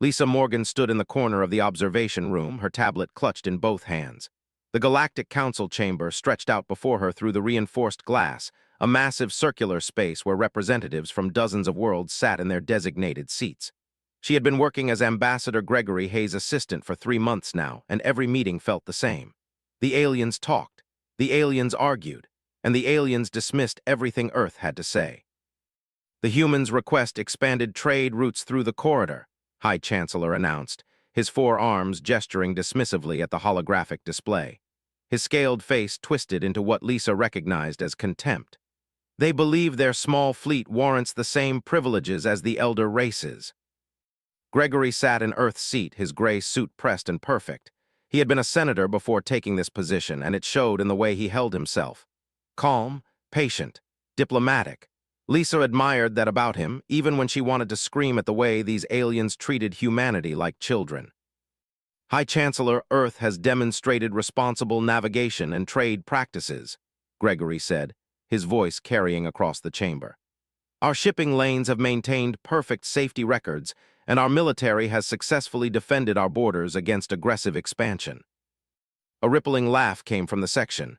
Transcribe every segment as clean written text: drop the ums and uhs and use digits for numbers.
Lisa Morgan stood in the corner of the observation room, her tablet clutched in both hands. The Galactic Council chamber stretched out before her through the reinforced glass, a massive circular space where representatives from dozens of worlds sat in their designated seats. She had been working as Ambassador Gregory Hayes' assistant for 3 months now, and every meeting felt the same. The aliens talked, the aliens argued, and the aliens dismissed everything Earth had to say. The humans' request expanded trade routes through the corridor, High Chancellor announced, his 4 arms gesturing dismissively at the holographic display. His scaled face twisted into what Lisa recognized as contempt. They believe their small fleet warrants the same privileges as the elder races. Gregory sat in Earth's seat, his gray suit pressed and perfect. He had been a senator before taking this position, and it showed in the way he held himself. Calm, patient, diplomatic. Lisa admired that about him, even when she wanted to scream at the way these aliens treated humanity like children. High Chancellor, Earth has demonstrated responsible navigation and trade practices, Gregory said, his voice carrying across the chamber. Our shipping lanes have maintained perfect safety records, and our military has successfully defended our borders against aggressive expansion. A rippling laugh came from the section.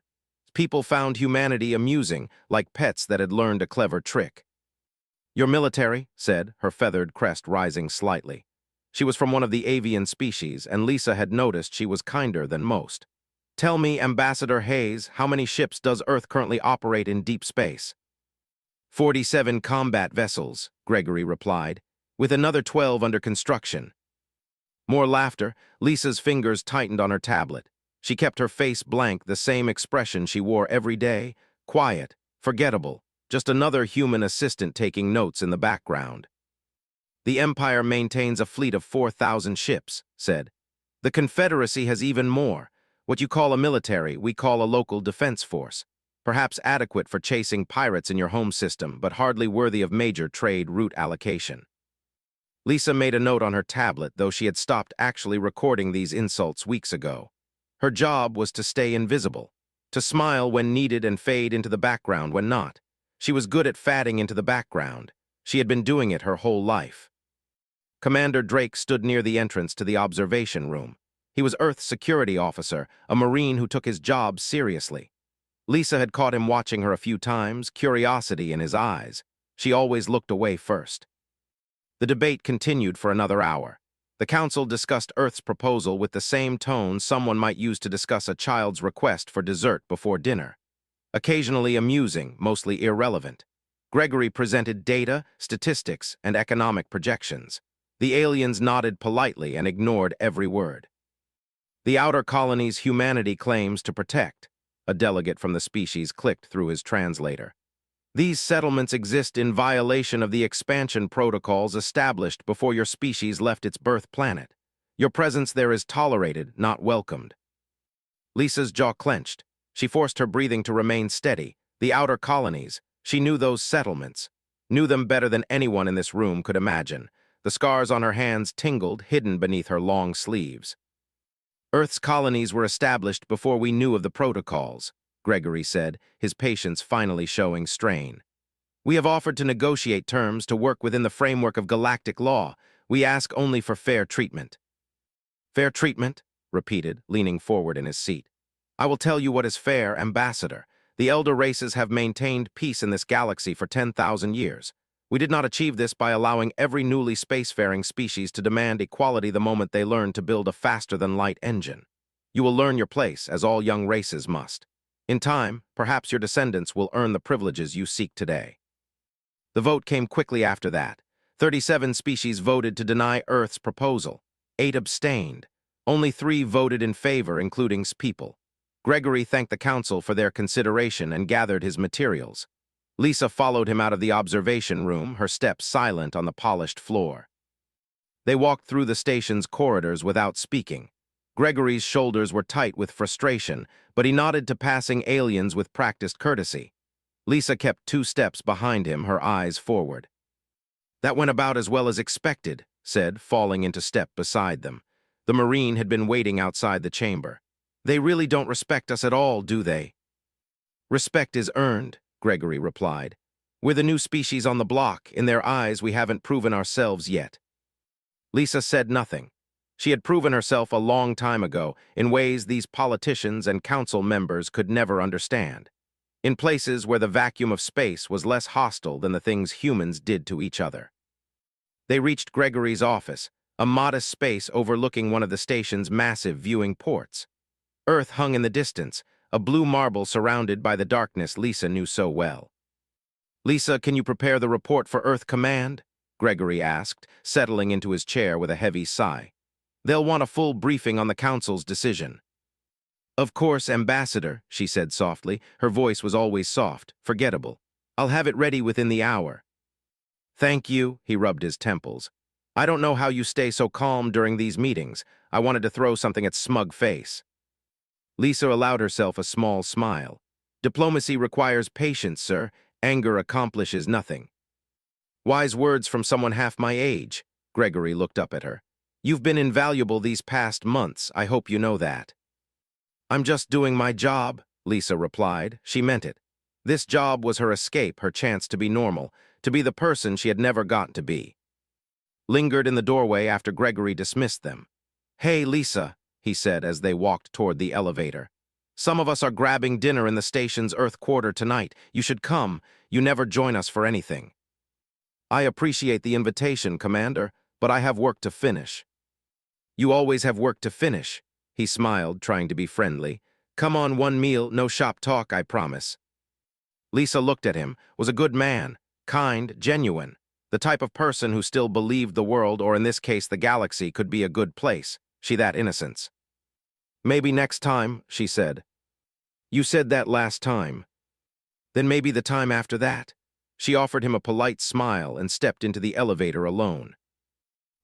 People found humanity amusing, like pets that had learned a clever trick. Your military, said, her feathered crest rising slightly. She was from one of the avian species, and Lisa had noticed she was kinder than most. Tell me, Ambassador Hayes, how many ships does Earth currently operate in deep space? 47 combat vessels, Gregory replied, with another 12 under construction. More laughter. Lisa's fingers tightened on her tablet. She kept her face blank, the same expression she wore every day, quiet, forgettable, just another human assistant taking notes in the background. The Empire maintains a fleet of 4,000 ships, said. The Confederacy has even more. What you call a military, we call a local defense force. Perhaps adequate for chasing pirates in your home system, but hardly worthy of major trade route allocation. Lisa made a note on her tablet, though she had stopped actually recording these insults weeks ago. Her job was to stay invisible, to smile when needed and fade into the background when not. She was good at fading into the background. She had been doing it her whole life. Commander Drake stood near the entrance to the observation room. He was Earth's security officer, a Marine who took his job seriously. Lisa had caught him watching her a few times, curiosity in his eyes. She always looked away first. The debate continued for another hour. The council discussed Earth's proposal with the same tone someone might use to discuss a child's request for dessert before dinner. Occasionally amusing, mostly irrelevant. Gregory presented data, statistics, and economic projections. The aliens nodded politely and ignored every word. The outer colonies humanity claims to protect, a delegate from the species clicked through his translator. These settlements exist in violation of the expansion protocols established before your species left its birth planet. Your presence there is tolerated, not welcomed. Lisa's jaw clenched. She forced her breathing to remain steady. The outer colonies, she knew those settlements, knew them better than anyone in this room could imagine. The scars on her hands tingled, hidden beneath her long sleeves. Earth's colonies were established before we knew of the protocols, Gregory said, his patience finally showing strain. We have offered to negotiate terms to work within the framework of galactic law. We ask only for fair treatment. Fair treatment? Repeated, leaning forward in his seat. I will tell you what is fair, Ambassador. The elder races have maintained peace in this galaxy for 10,000 years. We did not achieve this by allowing every newly spacefaring species to demand equality the moment they learn to build a faster-than-light engine. You will learn your place, as all young races must. In time, perhaps your descendants will earn the privileges you seek today. The vote came quickly after that. 37 species voted to deny Earth's proposal. 8 abstained. Only 3 voted in favor, including people. Gregory thanked the council for their consideration and gathered his materials. Lisa followed him out of the observation room, her steps silent on the polished floor. They walked through the station's corridors without speaking. Gregory's shoulders were tight with frustration, but he nodded to passing aliens with practiced courtesy. Lisa kept 2 steps behind him, her eyes forward. That went about as well as expected, said, falling into step beside them. The Marine had been waiting outside the chamber. They really don't respect us at all, do they? Respect is earned, Gregory replied. We're the new species on the block. In their eyes, we haven't proven ourselves yet. Lisa said nothing. She had proven herself a long time ago in ways these politicians and council members could never understand. In places where the vacuum of space was less hostile than the things humans did to each other. They reached Gregory's office, a modest space overlooking one of the station's massive viewing ports. Earth hung in the distance, a blue marble surrounded by the darkness Lisa knew so well. "Lisa, can you prepare the report for Earth Command?" Gregory asked, settling into his chair with a heavy sigh. "They'll want a full briefing on the Council's decision." "Of course, Ambassador," she said softly. Her voice was always soft, forgettable. "I'll have it ready within the hour." "Thank you," he rubbed his temples. "I don't know how you stay so calm during these meetings. I wanted to throw something at smug face." Lisa allowed herself a small smile. "Diplomacy requires patience, sir. Anger accomplishes nothing." "Wise words from someone half my age." Gregory looked up at her. "You've been invaluable these past months. I hope you know that." "I'm just doing my job," Lisa replied. She meant it. This job was her escape, her chance to be normal, to be the person she had never gotten to be. Lingered in the doorway after Gregory dismissed them. "Hey, Lisa," he said as they walked toward the elevator. "Some of us are grabbing dinner in the station's Earth Quarter tonight. You should come. You never join us for anything." "I appreciate the invitation, Commander, but I have work to finish." "You always have work to finish." He smiled, trying to be friendly. "Come on, one meal, no shop talk, I promise." Lisa looked at him, was a good man, kind, genuine, the type of person who still believed the world, or in this case the galaxy, could be a good place. She that innocence. "Maybe next time," she said. "You said that last time." "Then maybe the time after that." She offered him a polite smile and stepped into the elevator alone.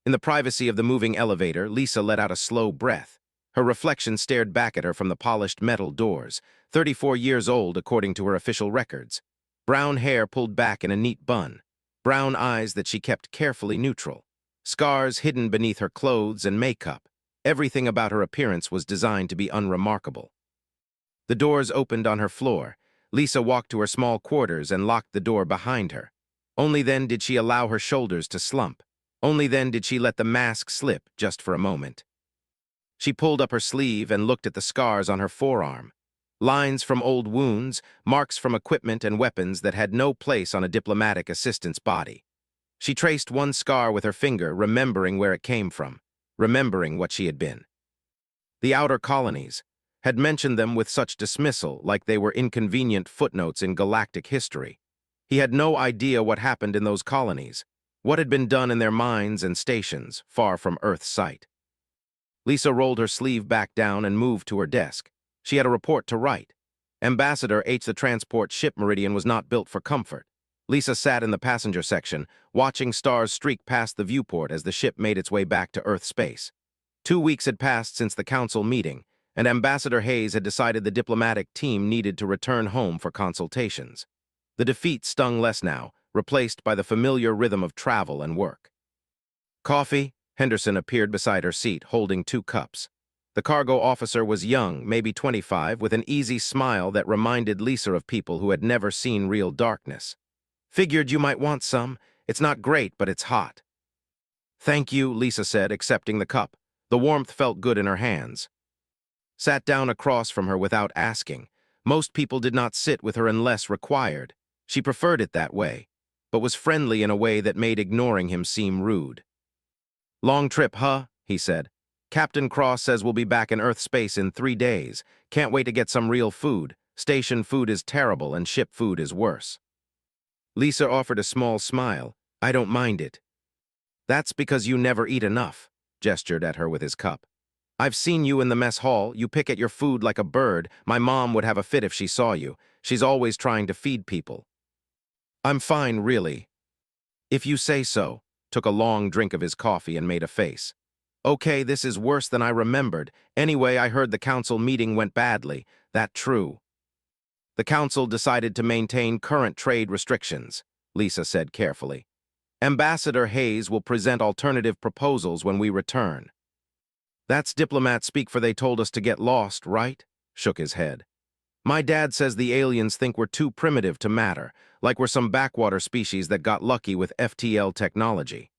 In the privacy of the moving elevator, Lisa let out a slow breath. Her reflection stared back at her from the polished metal doors, 34 years old according to her official records. Brown hair pulled back in a neat bun. Brown eyes that she kept carefully neutral. Scars hidden beneath her clothes and makeup. Everything about her appearance was designed to be unremarkable. The doors opened on her floor. Lisa walked to her small quarters and locked the door behind her. Only then did she allow her shoulders to slump. Only then did she let the mask slip just for a moment. She pulled up her sleeve and looked at the scars on her forearm. Lines from old wounds, marks from equipment and weapons that had no place on a diplomatic assistant's body. She traced one scar with her finger, remembering where it came from, remembering what she had been. The outer colonies had mentioned them with such dismissal, like they were inconvenient footnotes in galactic history. He had no idea what happened in those colonies, what had been done in their mines and stations, far from Earth's sight. Lisa rolled her sleeve back down and moved to her desk. She had a report to write. Ambassador H. The transport ship Meridian was not built for comfort. Lisa sat in the passenger section, watching stars streak past the viewport as the ship made its way back to Earth space. 2 weeks had passed since the council meeting, and Ambassador Hayes had decided the diplomatic team needed to return home for consultations. The defeat stung less now, replaced by the familiar rhythm of travel and work. "Coffee?" Henderson appeared beside her seat, holding 2 cups. The cargo officer was young, maybe 25, with an easy smile that reminded Lisa of people who had never seen real darkness. "Figured you might want some. It's not great, but it's hot." "Thank you," Lisa said, accepting the cup. The warmth felt good in her hands. Sat down across from her without asking. Most people did not sit with her unless required. She preferred it that way, but was friendly in a way that made ignoring him seem rude. "Long trip, huh?" he said. "Captain Cross says we'll be back in Earth space in 3 days. Can't wait to get some real food. Station food is terrible and ship food is worse." Lisa offered a small smile. "I don't mind it." "That's because you never eat enough," gestured at her with his cup. "I've seen you in the mess hall. You pick at your food like a bird. My mom would have a fit if she saw you. She's always trying to feed people." "I'm fine, really." "If you say so," took a long drink of his coffee and made a face. "Okay, this is worse than I remembered. Anyway, I heard the council meeting went badly. That true?" "The council decided to maintain current trade restrictions," Lisa said carefully. "Ambassador Hayes will present alternative proposals when we return." "That's diplomat speak for they told us to get lost, right?" Shook his head. "My dad says the aliens think we're too primitive to matter, like we're some backwater species that got lucky with FTL technology."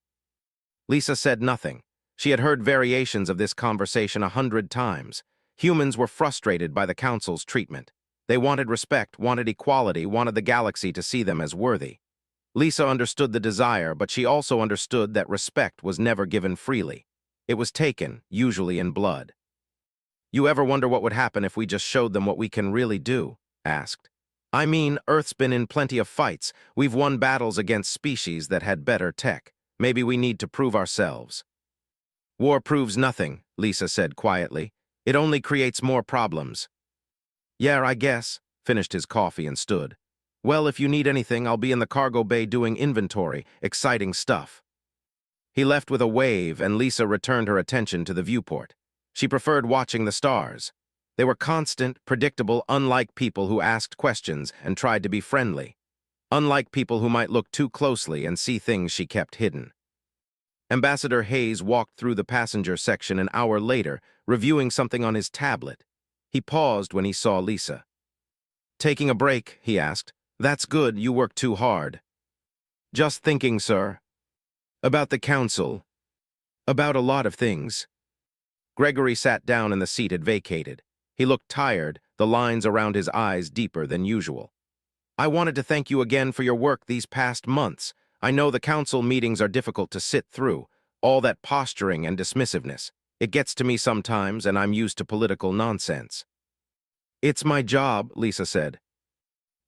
Lisa said nothing. She had heard variations of this conversation 100 times. Humans were frustrated by the Council's treatment. They wanted respect, wanted equality, wanted the galaxy to see them as worthy. Lisa understood the desire, but she also understood that respect was never given freely. It was taken, usually in blood. "You ever wonder what would happen if we just showed them what we can really do?" asked. "I mean, Earth's been in plenty of fights. We've won battles against species that had better tech. Maybe we need to prove ourselves." "War proves nothing," Lisa said quietly. "It only creates more problems." "Yeah, I guess," finished his coffee and stood. "Well, if you need anything, I'll be in the cargo bay doing inventory, exciting stuff." He left with a wave, and Lisa returned her attention to the viewport. She preferred watching the stars. They were constant, predictable, unlike people who asked questions and tried to be friendly. Unlike people who might look too closely and see things she kept hidden. Ambassador Hayes walked through the passenger section an hour later, reviewing something on his tablet. He paused when he saw Lisa. "Taking a break?" he asked. "That's good, you work too hard." "Just thinking, sir. About the council. About a lot of things." Gregory sat down in the seat had vacated. He looked tired, the lines around his eyes deeper than usual. "I wanted to thank you again for your work these past months. I know the council meetings are difficult to sit through, all that posturing and dismissiveness. It gets to me sometimes, and I'm used to political nonsense." "It's my job," Lisa said.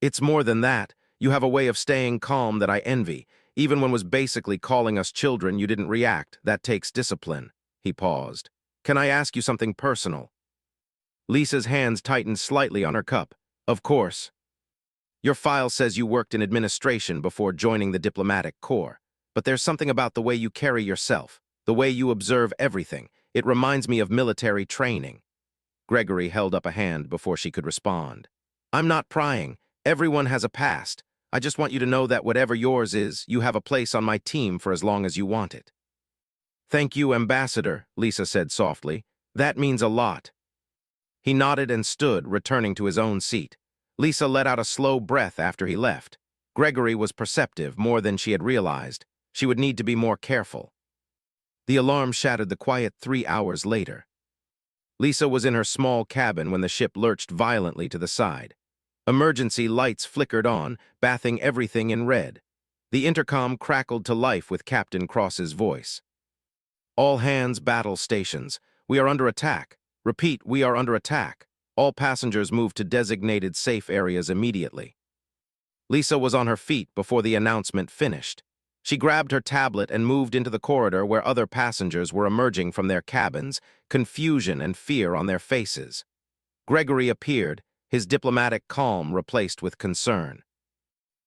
"It's more than that. You have a way of staying calm that I envy. Even when was basically calling us children, you didn't react. That takes discipline." He paused. "Can I ask you something personal?" Lisa's hands tightened slightly on her cup. "Of course." "Your file says you worked in administration before joining the diplomatic corps, but there's something about the way you carry yourself, the way you observe everything. It reminds me of military training." Gregory held up a hand before she could respond. "I'm not prying. Everyone has a past. I just want you to know that whatever yours is, you have a place on my team for as long as you want it." "Thank you, Ambassador," Lisa said softly. "That means a lot." He nodded and stood, returning to his own seat. Lisa let out a slow breath after he left. Gregory was perceptive, more than she had realized. She would need to be more careful. The alarm shattered the quiet 3 hours later. Lisa was in her small cabin when the ship lurched violently to the side. Emergency lights flickered on, bathing everything in red. The intercom crackled to life with Captain Cross's voice. "All hands, battle stations. We are under attack. Repeat, we are under attack. All passengers move to designated safe areas immediately." Lisa was on her feet before the announcement finished. She grabbed her tablet and moved into the corridor where other passengers were emerging from their cabins, confusion and fear on their faces. Gregory appeared, his diplomatic calm replaced with concern.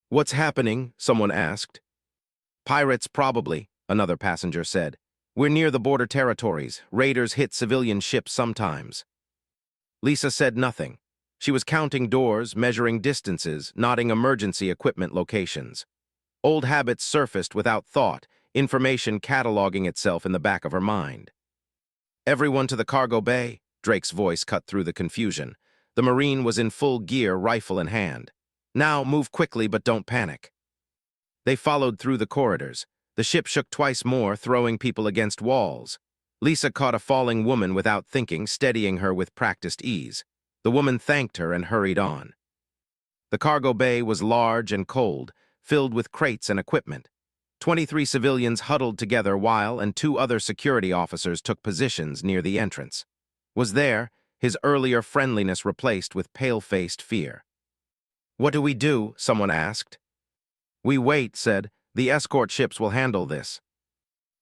"What's happening?" someone asked. "Pirates, probably," another passenger said. "We're near the border territories. Raiders hit civilian ships sometimes." Lisa said nothing. She was counting doors, measuring distances, nodding emergency equipment locations. Old habits surfaced without thought, information cataloging itself in the back of her mind. "Everyone to the cargo bay," Drake's voice cut through the confusion. The Marine was in full gear, rifle in hand. "Now, move quickly, but don't panic." They followed through the corridors. The ship shook twice more, throwing people against walls. Lisa caught a falling woman without thinking, steadying her with practiced ease. The woman thanked her and hurried on. The cargo bay was large and cold, filled with crates and equipment. 23 civilians huddled together while and 2 other security officers took positions near the entrance. Was there, his earlier friendliness replaced with pale-faced fear. "What do we do?" someone asked. "We wait," said. "The escort ships will handle this."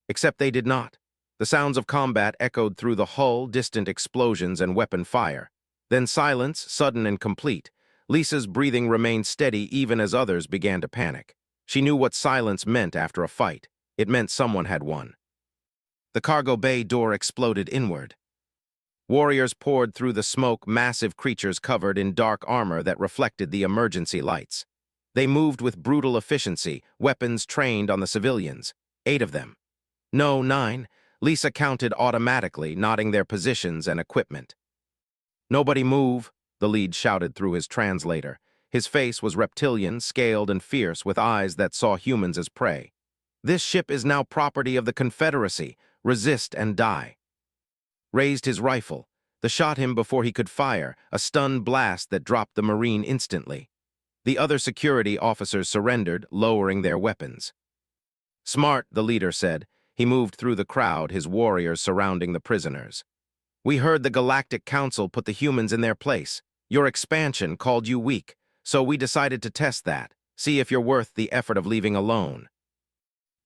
Except they did not. The sounds of combat echoed through the hull, distant explosions and weapon fire. Then silence, sudden and complete. Lisa's breathing remained steady even as others began to panic. She knew what silence meant after a fight. It meant someone had won. The cargo bay door exploded inward. Warriors poured through the smoke, massive creatures covered in dark armor that reflected the emergency lights. They moved with brutal efficiency, weapons trained on the civilians. 8 of them. No, 9. Lisa counted automatically, nodding their positions and equipment. "Nobody move," the lead shouted through his translator. His face was reptilian, scaled and fierce, with eyes that saw humans as prey. This ship is now property of the Confederacy. Resist and die. Raised his rifle. The shot him before he could fire, a stun blast that dropped the Marine instantly. The other security officers surrendered, lowering their weapons. Smart, the leader said. He moved through the crowd, his warriors surrounding the prisoners. We heard the Galactic Council put the humans in their place. Your expansion called you weak, so we decided to test that, see if you're worth the effort of leaving alone.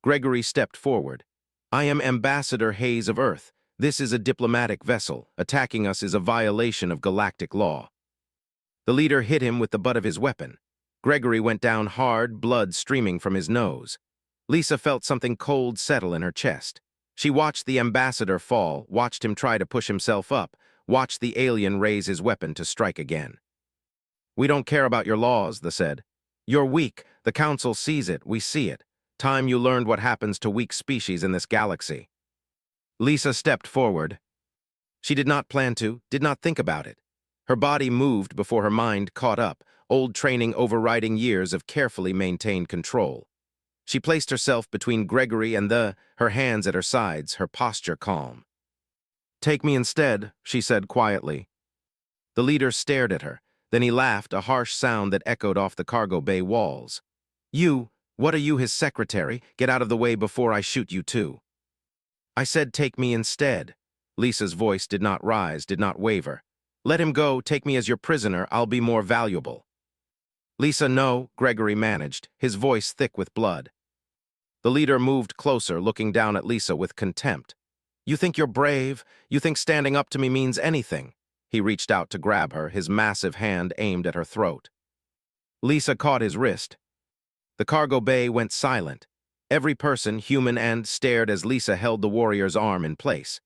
Gregory stepped forward. I am Ambassador Hayes of Earth. This is a diplomatic vessel. Attacking us is a violation of galactic law. The leader hit him with the butt of his weapon. Gregory went down hard, blood streaming from his nose. Lisa felt something cold settle in her chest. She watched the ambassador fall, watched him try to push himself up, watched the alien raise his weapon to strike again. We don't care about your laws, they said. You're weak. The Council sees it. We see it. Time you learned what happens to weak species in this galaxy. Lisa stepped forward. She did not plan to, did not think about it. Her body moved before her mind caught up, old training overriding years of carefully maintained control. She placed herself between Gregory and her hands at her sides, her posture calm. Take me instead, she said quietly. The leader stared at her. Then he laughed, a harsh sound that echoed off the cargo bay walls. You, what are you, his secretary? Get out of the way before I shoot you too. I said take me instead. Lisa's voice did not rise, did not waver. Let him go, take me as your prisoner, I'll be more valuable. Lisa, no, Gregory managed, his voice thick with blood. The leader moved closer, looking down at Lisa with contempt. You think you're brave? You think standing up to me means anything? He reached out to grab her, his massive hand aimed at her throat. Lisa caught his wrist. The cargo bay went silent. Every person, human and, stared as Lisa held the warrior's arm in place.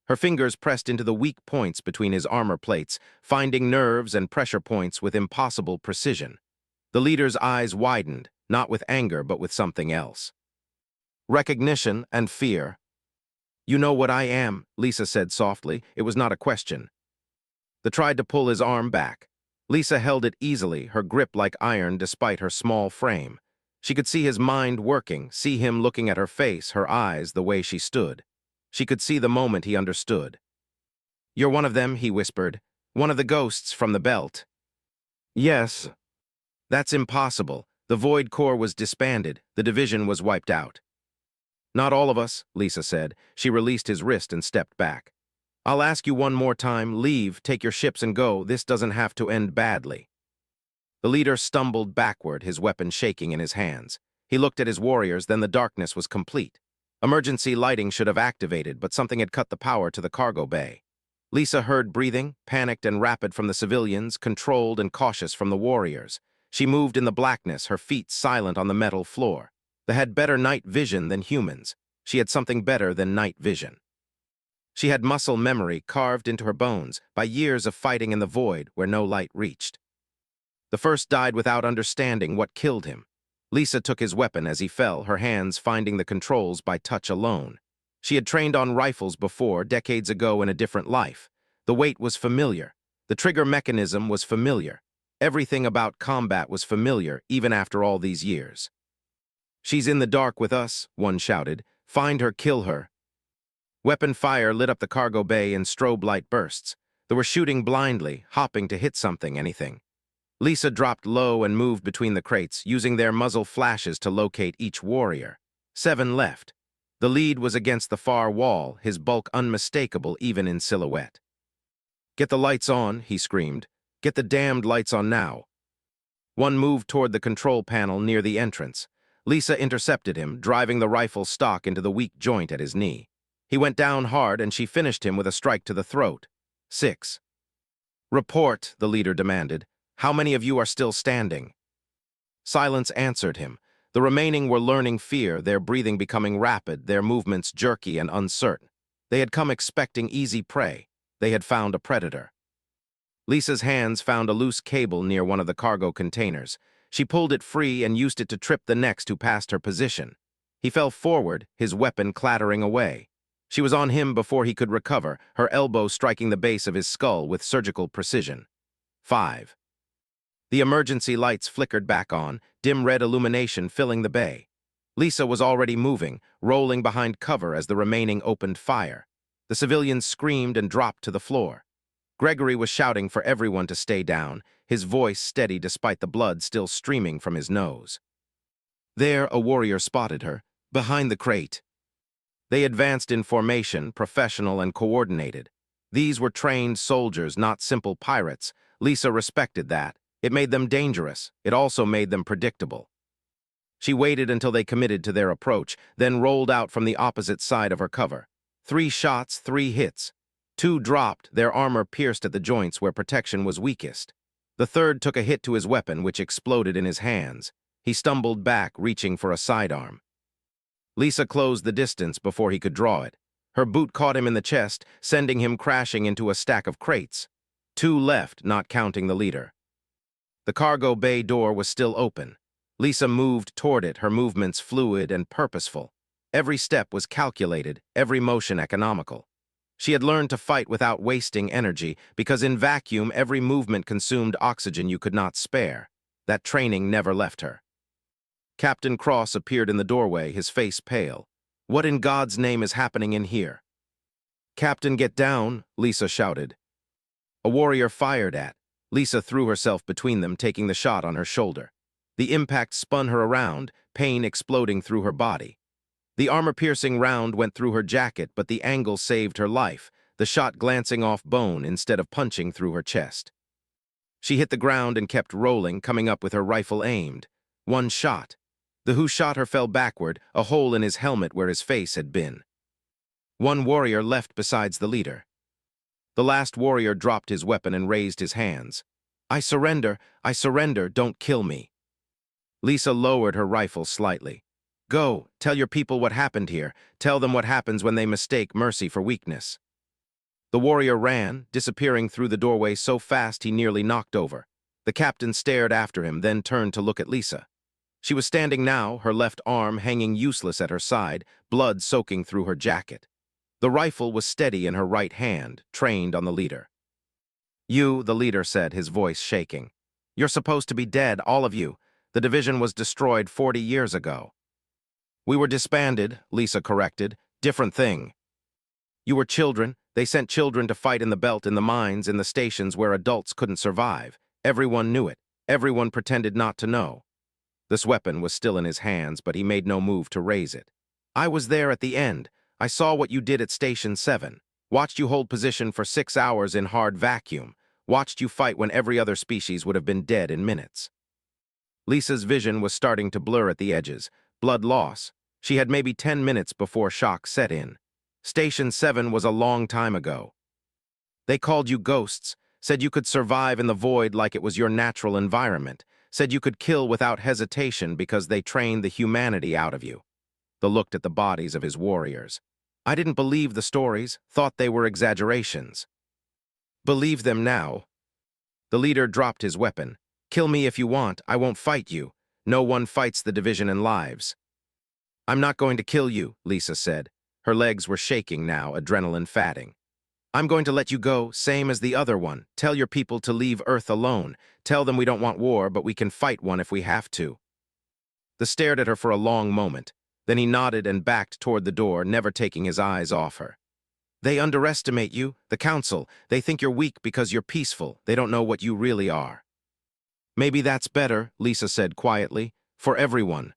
Her fingers pressed into the weak points between his armor plates, finding nerves and pressure points with impossible precision. The leader's eyes widened, not with anger but with something else. Recognition and fear. You know what I am, Lisa said softly. It was not a question. They tried to pull his arm back. Lisa held it easily, her grip like iron despite her small frame. She could see his mind working, see him looking at her face, her eyes, the way she stood. She could see the moment he understood. You're one of them, he whispered. One of the ghosts from the belt. Yes. That's impossible. The Void Corps was disbanded. The division was wiped out. Not all of us, Lisa said. She released his wrist and stepped back. I'll ask you one more time. Leave, take your ships and go. This doesn't have to end badly. The leader stumbled backward, his weapon shaking in his hands. He looked at his warriors, then the darkness was complete. Emergency lighting should have activated, but something had cut the power to the cargo bay. Lisa heard breathing, panicked and rapid from the civilians, controlled and cautious from the warriors. She moved in the blackness, her feet silent on the metal floor. They had better night vision than humans. She had something better than night vision. She had muscle memory carved into her bones by years of fighting in the void where no light reached. The first died without understanding what killed him. Lisa took his weapon as he fell, her hands finding the controls by touch alone. She had trained on rifles before, decades ago in a different life. The weight was familiar. The trigger mechanism was familiar. Everything about combat was familiar, even after all these years. She's in the dark with us, one shouted. Find her, kill her. Weapon fire lit up the cargo bay in strobe light bursts. They were shooting blindly, hopping to hit something, anything. Lisa dropped low and moved between the crates, using their muzzle flashes to locate each warrior. 7 left. The lead was against the far wall, his bulk unmistakable even in silhouette. Get the lights on, he screamed. Get the damned lights on now. One moved toward the control panel near the entrance. Lisa intercepted him, driving the rifle stock into the weak joint at his knee. He went down hard and she finished him with a strike to the throat. 6. Report, the leader demanded. How many of you are still standing? Silence answered him. The remaining were learning fear, their breathing becoming rapid, their movements jerky and uncertain. They had come expecting easy prey. They had found a predator. Lisa's hands found a loose cable near one of the cargo containers. She pulled it free and used it to trip the next who passed her position. He fell forward, his weapon clattering away. She was on him before he could recover, her elbow striking the base of his skull with surgical precision. 5. The emergency lights flickered back on, dim red illumination filling the bay. Lisa was already moving, rolling behind cover as the remaining opened fire. The civilians screamed and dropped to the floor. Gregory was shouting for everyone to stay down, his voice steady despite the blood still streaming from his nose. There, a warrior spotted her, behind the crate. They advanced in formation, professional and coordinated. These were trained soldiers, not simple pirates. Lisa respected that. It made them dangerous. It also made them predictable. She waited until they committed to their approach, then rolled out from the opposite side of her cover. 3 shots, 3 hits. 2 dropped, their armor pierced at the joints where protection was weakest. The third took a hit to his weapon, which exploded in his hands. He stumbled back, reaching for a sidearm. Lisa closed the distance before he could draw it. Her boot caught him in the chest, sending him crashing into a stack of crates. 2 left, not counting the leader. The cargo bay door was still open. Lisa moved toward it, her movements fluid and purposeful. Every step was calculated, every motion economical. She had learned to fight without wasting energy, because in vacuum every movement consumed oxygen you could not spare. That training never left her. Captain Cross appeared in the doorway, his face pale. What in God's name is happening in here? Captain, get down, Lisa shouted. A warrior fired at. Lisa threw herself between them, taking the shot on her shoulder. The impact spun her around, pain exploding through her body. The armor-piercing round went through her jacket, but the angle saved her life, the shot glancing off bone instead of punching through her chest. She hit the ground and kept rolling, coming up with her rifle aimed. 1 shot. The who shot her fell backward, a hole in his helmet where his face had been. 1 warrior left besides the leader. The last warrior dropped his weapon and raised his hands. I surrender, don't kill me. Lisa lowered her rifle slightly. Go, tell your people what happened here. Tell them what happens when they mistake mercy for weakness. The warrior ran, disappearing through the doorway so fast he nearly knocked over. The captain stared after him, then turned to look at Lisa. She was standing now, her left arm hanging useless at her side, blood soaking through her jacket. The rifle was steady in her right hand, trained on the leader. You, the leader said, his voice shaking. You're supposed to be dead, all of you. The division was destroyed 40 years ago. We were disbanded, Lisa corrected. Different thing. You were children. They sent children to fight in the belt, in the mines, in the stations where adults couldn't survive. Everyone knew it. Everyone pretended not to know. This weapon was still in his hands, but he made no move to raise it. I was there at the end. I saw what you did at Station 7. Watched you hold position for 6 hours in hard vacuum. Watched you fight when every other species would have been dead in minutes. Lisa's vision was starting to blur at the edges. Blood loss. She had maybe 10 minutes before shock set in. Station 7 was a long time ago. They called you ghosts, said you could survive in the void like it was your natural environment, said you could kill without hesitation because they trained the humanity out of you. They looked at the bodies of his warriors. I didn't believe the stories, thought they were exaggerations. Believe them now. The leader dropped his weapon. Kill me if you want, I won't fight you. No one fights the division in lives. I'm not going to kill you, Lisa said. Her legs were shaking now, adrenaline fatting. I'm going to let you go, same as the other one. Tell your people to leave Earth alone. Tell them we don't want war, but we can fight one if we have to. They stared at her for a long moment. Then he nodded and backed toward the door, never taking his eyes off her. They underestimate you, the council. They think you're weak because you're peaceful. They don't know what you really are. Maybe that's better, Lisa said quietly, for everyone.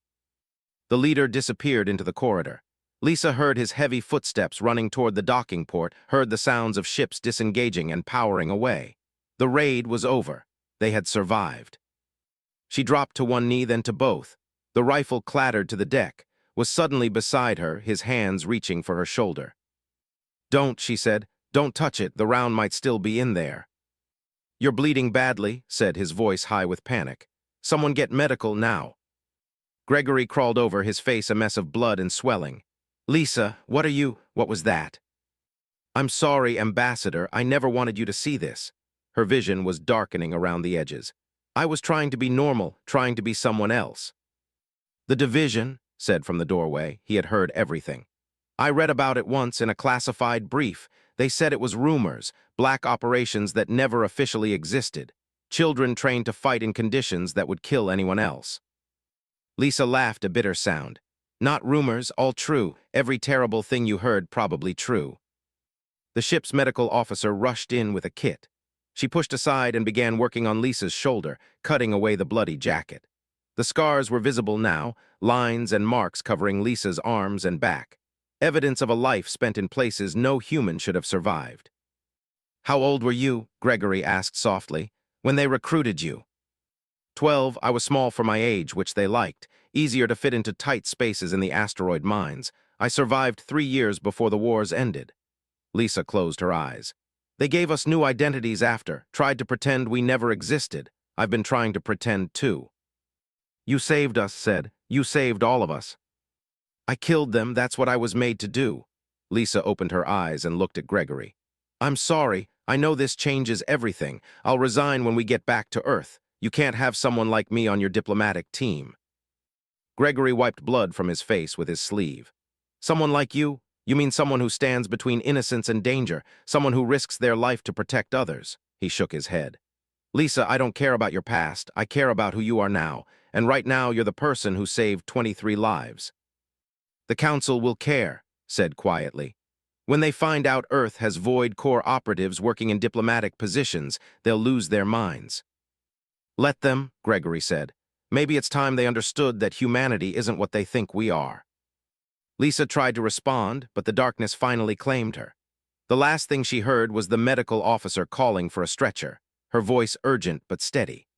The leader disappeared into the corridor. Lisa heard his heavy footsteps running toward the docking port, heard the sounds of ships disengaging and powering away. The raid was over. They had survived. She dropped to one knee, then to both. The rifle clattered to the deck, was suddenly beside her, his hands reaching for her shoulder. Don't, she said. Don't touch it. The round might still be in there. You're bleeding badly, said his voice high with panic. Someone get medical now. Gregory crawled over, his face a mess of blood and swelling. Lisa, what was that? I'm sorry, Ambassador, I never wanted you to see this. Her vision was darkening around the edges. I was trying to be normal, trying to be someone else. The division, said from the doorway, he had heard everything. I read about it once in a classified brief. They said it was rumors, black operations that never officially existed. Children trained to fight in conditions that would kill anyone else. Lisa laughed, a bitter sound. Not rumors, all true. Every terrible thing you heard probably true. The ship's medical officer rushed in with a kit. She pushed aside and began working on Lisa's shoulder, cutting away the bloody jacket. The scars were visible now, lines and marks covering Lisa's arms and back. Evidence of a life spent in places no human should have survived. "How old were you?" Gregory asked softly. "When they recruited you?" 12. I was small for my age, which they liked, easier to fit into tight spaces in the asteroid mines. I survived 3 years before the wars ended. Lisa closed her eyes. They gave us new identities after, tried to pretend we never existed. I've been trying to pretend too. You saved us, said. You saved all of us. I killed them, that's what I was made to do. Lisa opened her eyes and looked at Gregory. I'm sorry, I know this changes everything. I'll resign when we get back to Earth. You can't have someone like me on your diplomatic team. Gregory wiped blood from his face with his sleeve. Someone like you? You mean someone who stands between innocence and danger, someone who risks their life to protect others? He shook his head. Lisa, I don't care about your past. I care about who you are now, and right now you're the person who saved 23 lives. The Council will care, said quietly. When they find out Earth has Void Core operatives working in diplomatic positions, they'll lose their minds. Let them, Gregory said. Maybe it's time they understood that humanity isn't what they think we are. Lisa tried to respond, but the darkness finally claimed her. The last thing she heard was the medical officer calling for a stretcher, her voice urgent but steady.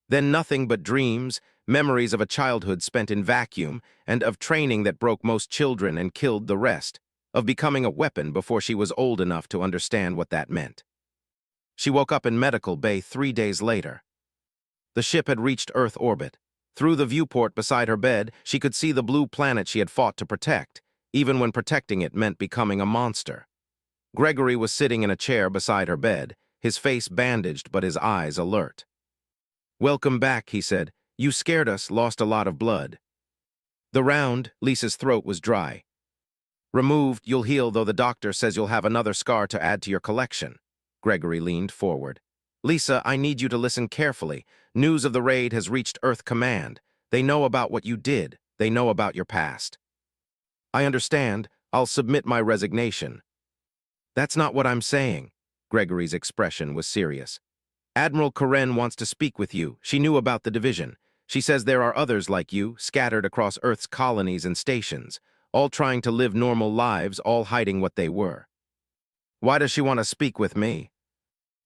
Then nothing but dreams, memories of a childhood spent in vacuum, and of training that broke most children and killed the rest, of becoming a weapon before she was old enough to understand what that meant. She woke up in medical bay 3 days later. The ship had reached Earth orbit. Through the viewport beside her bed, she could see the blue planet she had fought to protect, even when protecting it meant becoming a monster. Gregory was sitting in a chair beside her bed, his face bandaged but his eyes alert. Welcome back, he said. You scared us, lost a lot of blood. The round, Lisa's throat was dry. Removed, you'll heal, though the doctor says you'll have another scar to add to your collection. Gregory leaned forward. Lisa, I need you to listen carefully. News of the raid has reached Earth Command. They know about what you did. They know about your past. I understand. I'll submit my resignation. That's not what I'm saying. Gregory's expression was serious. Admiral Karen wants to speak with you. She knew about the division. She says there are others like you, scattered across Earth's colonies and stations, all trying to live normal lives, all hiding what they were. Why does she want to speak with me?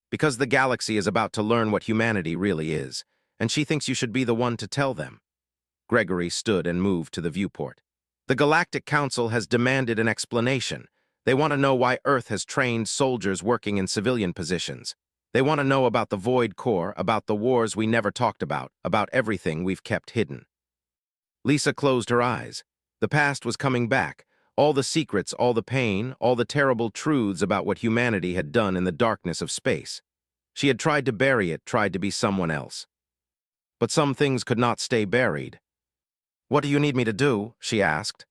Because the galaxy is about to learn what humanity really is, and she thinks you should be the one to tell them. Gregory stood and moved to the viewport. The Galactic Council has demanded an explanation. They want to know why Earth has trained soldiers working in civilian positions. They want to know about the Void Core, about the wars we never talked about everything we've kept hidden. Lisa closed her eyes. The past was coming back. All the secrets, all the pain, all the terrible truths about what humanity had done in the darkness of space. She had tried to bury it, tried to be someone else. But some things could not stay buried. What do you need me to do? She asked.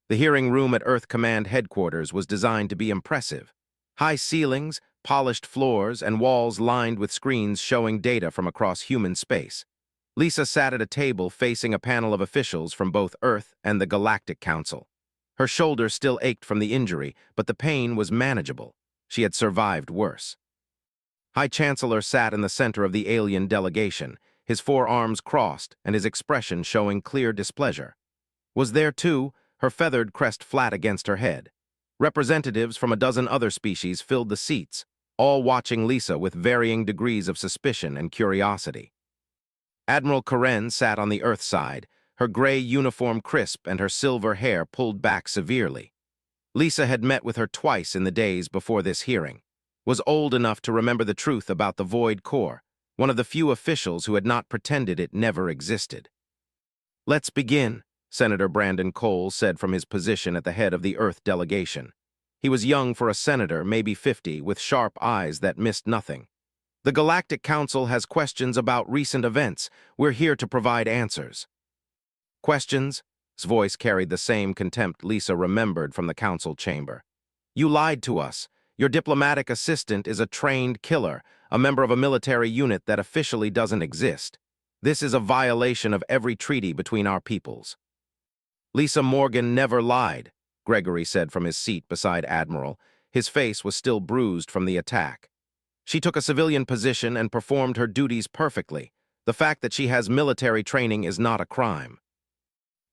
The hearing room at Earth Command headquarters was designed to be impressive. High ceilings, polished floors, and walls lined with screens showing data from across human space. Lisa sat at a table facing a panel of officials from both Earth and the Galactic Council. Her shoulder still ached from the injury, but the pain was manageable. She had survived worse. High Chancellor sat in the center of the alien delegation, his forearms crossed and his expression showing clear displeasure. Was there, too, her feathered crest flat against her head. Representatives from a dozen other species filled the seats, all watching Lisa with varying degrees of suspicion and curiosity. Admiral Karen sat on the Earth side, her gray uniform crisp and her silver hair pulled back severely. Lisa had met with her twice in the days before this hearing, was old enough to remember the truth about the Void Core, one of the few officials who had not pretended it never existed. Let's begin, Senator Brandon Cole said from his position at the head of the Earth delegation. He was young for a senator, maybe 50, with sharp eyes that missed nothing. The Galactic Council has questions about recent events. We're here to provide answers. Questions? His voice carried the same contempt Lisa remembered from the council chamber. You lied to us. Your diplomatic assistant is a trained killer, a member of a military unit that officially doesn't exist. This is a violation of every treaty between our peoples. Lisa Morgan never lied, Gregory said from his seat beside Admiral. His face was still bruised from the attack. She took a civilian position and performed her duties perfectly. The fact that she has military training is not a crime.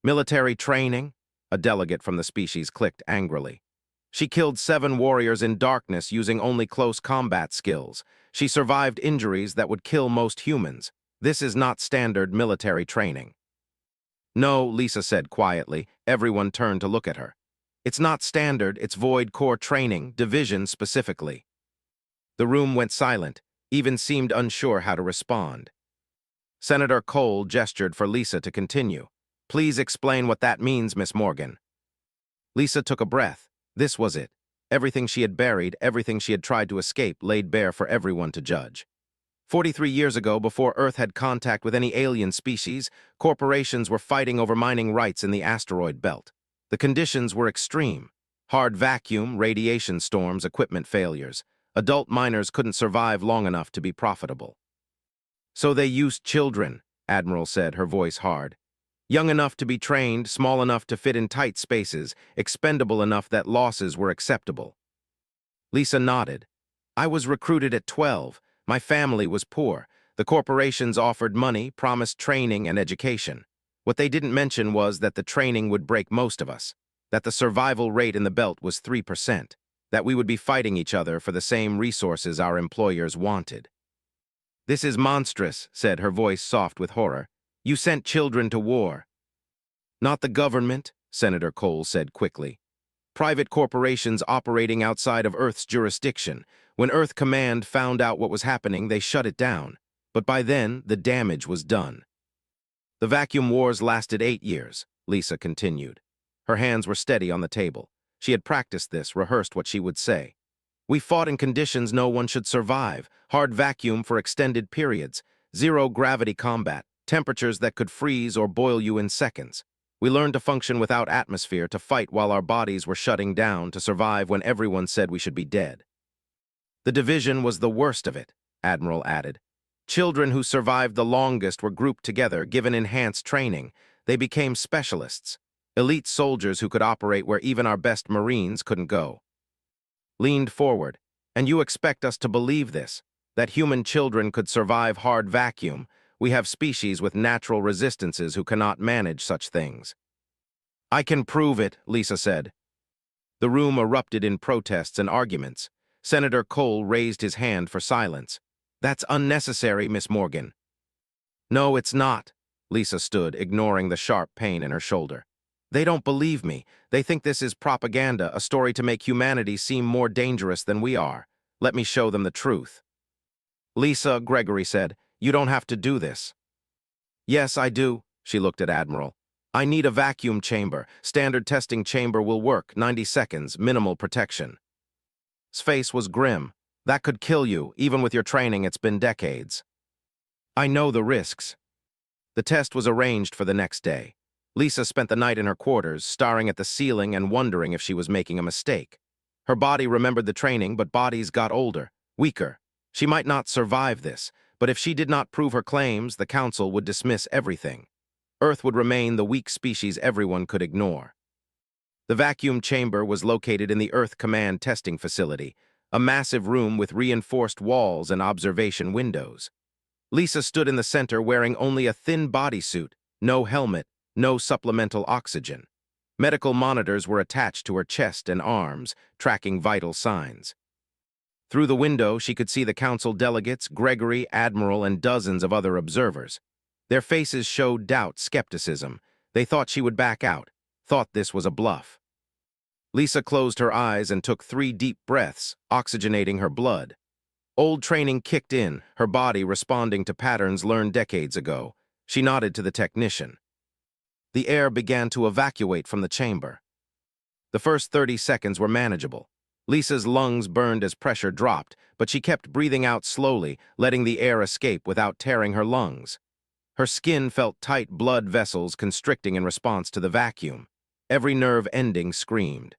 Military training? A delegate from the species clicked angrily. She killed 7 warriors in darkness using only close combat skills. She survived injuries that would kill most humans. This is not standard military training. No, Lisa said quietly. Everyone turned to look at her. It's not standard, it's Void Core training, division specifically. The room went silent, even seemed unsure how to respond. Senator Cole gestured for Lisa to continue. Please explain what that means, Miss Morgan. Lisa took a breath. This was it. Everything she had buried, everything she had tried to escape, laid bare for everyone to judge. 43 years ago, before Earth had contact with any alien species, corporations were fighting over mining rights in the asteroid belt. The conditions were extreme. Hard vacuum, radiation storms, equipment failures. Adult miners couldn't survive long enough to be profitable. So they used children, Admiral said, her voice hard. Young enough to be trained, small enough to fit in tight spaces, expendable enough that losses were acceptable. Lisa nodded. I was recruited at 12. My family was poor. The corporations offered money, promised training and education. What they didn't mention was that the training would break most of us, that the survival rate in the belt was 3%, that we would be fighting each other for the same resources our employers wanted. This is monstrous, said, her voice soft with horror. You sent children to war. Not the government, Senator Cole said quickly. Private corporations operating outside of Earth's jurisdiction. When Earth Command found out what was happening, they shut it down. But by then, the damage was done. The vacuum wars lasted 8 years, Lisa continued. Her hands were steady on the table. She had practiced this, rehearsed what she would say. We fought in conditions no one should survive. Hard vacuum for extended periods. Zero-gravity combat. Temperatures that could freeze or boil you in seconds. We learned to function without atmosphere, to fight while our bodies were shutting down, to survive when everyone said we should be dead. The division was the worst of it, Admiral added. Children who survived the longest were grouped together, given enhanced training. They became specialists, elite soldiers who could operate where even our best Marines couldn't go. Leaned forward. And you expect us to believe this, that human children could survive hard vacuum? We have species with natural resistances who cannot manage such things. I can prove it, Lisa said. The room erupted in protests and arguments. Senator Cole raised his hand for silence. That's unnecessary, Miss Morgan. No, it's not. Lisa stood, ignoring the sharp pain in her shoulder. They don't believe me. They think this is propaganda, a story to make humanity seem more dangerous than we are. Let me show them the truth. Lisa, Gregory said, you don't have to do this. Yes, I do, she looked at Admiral. I need a vacuum chamber. Standard testing chamber will work, 90 seconds, minimal protection. His face was grim. That could kill you, even with your training, it's been decades. I know the risks. The test was arranged for the next day. Lisa spent the night in her quarters, staring at the ceiling and wondering if she was making a mistake. Her body remembered the training, but bodies got older, weaker. She might not survive this, but if she did not prove her claims, the Council would dismiss everything. Earth would remain the weak species everyone could ignore. The vacuum chamber was located in the Earth Command testing facility, a massive room with reinforced walls and observation windows. Lisa stood in the center wearing only a thin bodysuit, no helmet, no supplemental oxygen. Medical monitors were attached to her chest and arms, tracking vital signs. Through the window, she could see the Council delegates, Gregory, Admiral, and dozens of other observers. Their faces showed doubt, skepticism. They thought she would back out, thought this was a bluff. Lisa closed her eyes and took 3 deep breaths, oxygenating her blood. Old training kicked in, her body responding to patterns learned decades ago. She nodded to the technician. The air began to evacuate from the chamber. The first 30 seconds were manageable. Lisa's lungs burned as pressure dropped, but she kept breathing out slowly, letting the air escape without tearing her lungs. Her skin felt tight blood vessels constricting in response to the vacuum. Every nerve ending screamed.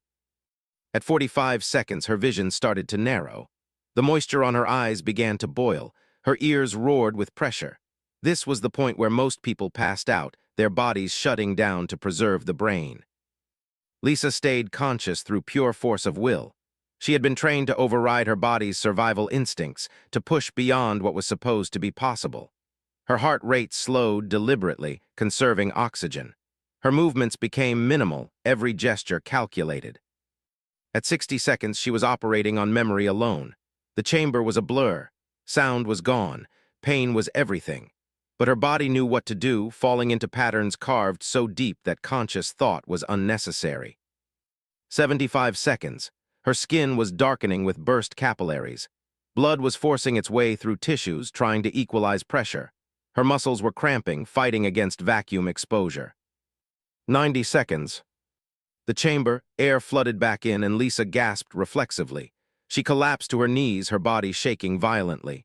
At 45 seconds, her vision started to narrow. The moisture on her eyes began to boil. Her ears roared with pressure. This was the point where most people passed out. their bodies shutting down to preserve the brain. Lisa stayed conscious through pure force of will. She had been trained to override her body's survival instincts, to push beyond what was supposed to be possible. Her heart rate slowed deliberately, conserving oxygen. Her movements became minimal, every gesture calculated. At 60 seconds, she was operating on memory alone. The chamber was a blur. Sound was gone. Pain was everything. But her body knew what to do, falling into patterns carved so deep that conscious thought was unnecessary. 75 seconds. Her skin was darkening with burst capillaries. Blood was forcing its way through tissues, trying to equalize pressure. Her muscles were cramping, fighting against vacuum exposure. 90 seconds. The chamber, air flooded back in, and Lisa gasped reflexively. She collapsed to her knees, her body shaking violently.